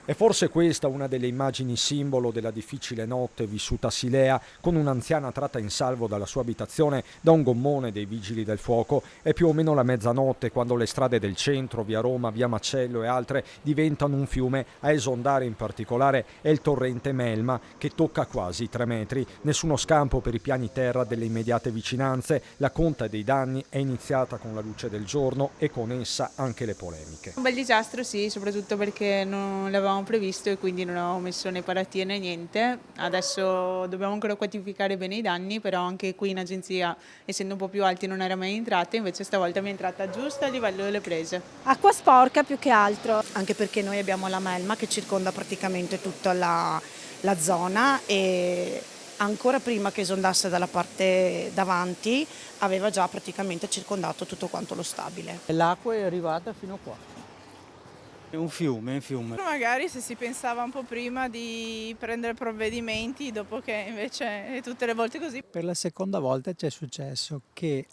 È forse questa una delle immagini simbolo della difficile notte vissuta a Silea, con un'anziana tratta in salvo dalla sua abitazione da un gommone dei vigili del fuoco. È più o meno la mezzanotte quando le strade del centro, via Roma, via Macello e altre diventano un fiume. A esondare in particolare è il torrente Melma, che tocca quasi 3 metri. Nessuno scampo per i piani terra delle immediate vicinanze. La conta dei danni è iniziata con la luce del giorno e con essa anche le polemiche. Un bel disastro, sì, soprattutto perché non l'avevamo previsto e quindi non avevamo messo né paratie né niente. Adesso dobbiamo ancora quantificare bene i danni, però anche qui in agenzia, essendo un po' più alti, non era mai entrata, invece stavolta mi è entrata giusto a livello delle prese. Acqua sporca più che altro, anche perché noi abbiamo la melma che circonda praticamente tutta la zona e ancora prima che esondasse dalla parte davanti aveva già praticamente circondato tutto quanto lo stabile. L'acqua è arrivata fino qua. È un fiume. Magari se si pensava un po' prima di prendere provvedimenti, dopo che invece è tutte le volte così. Per la seconda volta c'è successo che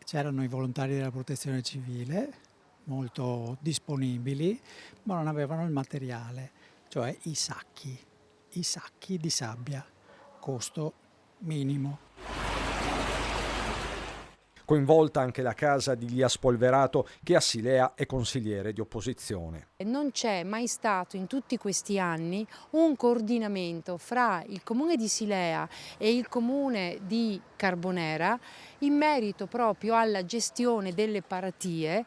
c'erano i volontari della protezione civile, molto disponibili, ma non avevano il materiale, cioè i sacchi di sabbia, costo minimo. Coinvolta anche la casa di Lia Spolverato, che a Silea è consigliere di opposizione. Non c'è mai stato in tutti questi anni un coordinamento fra il comune di Silea e il comune di Carbonera in merito proprio alla gestione delle paratie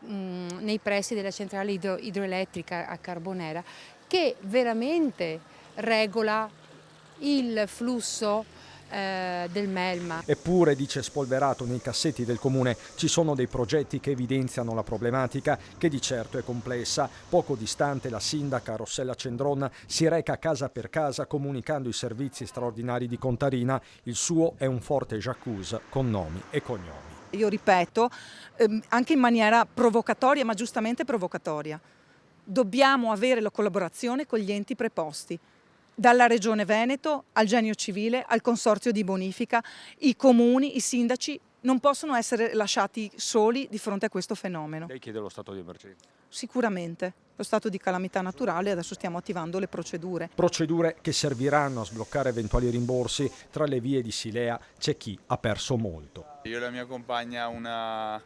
nei pressi della centrale idroelettrica a Carbonera, che veramente regola il flusso del Melma. Eppure, dice Spolverato, nei cassetti del comune ci sono dei progetti che evidenziano la problematica, che di certo è complessa. Poco distante la sindaca Rossella Cendron si reca casa per casa comunicando i servizi straordinari di Contarina. Il suo è un forte jacuzzi con nomi e cognomi. Io ripeto, anche in maniera provocatoria, ma giustamente provocatoria, dobbiamo avere la collaborazione con gli enti preposti. Dalla Regione Veneto al Genio Civile, al Consorzio di Bonifica, i comuni, i sindaci non possono essere lasciati soli di fronte a questo fenomeno. Lei chiede lo stato di emergenza? Sicuramente, lo stato di calamità naturale, adesso stiamo attivando le procedure. Procedure che serviranno a sbloccare eventuali rimborsi. Tra le vie di Silea c'è chi ha perso molto. Io e la mia compagna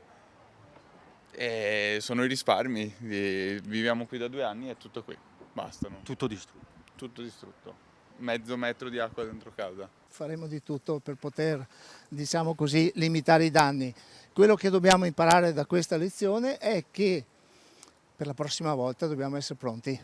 sono i risparmi, viviamo qui da 2 anni e tutto qui, bastano. Tutto distrutto. Tutto distrutto, mezzo metro di acqua dentro casa. Faremo di tutto per poter, diciamo così, limitare i danni. Quello che dobbiamo imparare da questa lezione è che per la prossima volta dobbiamo essere pronti.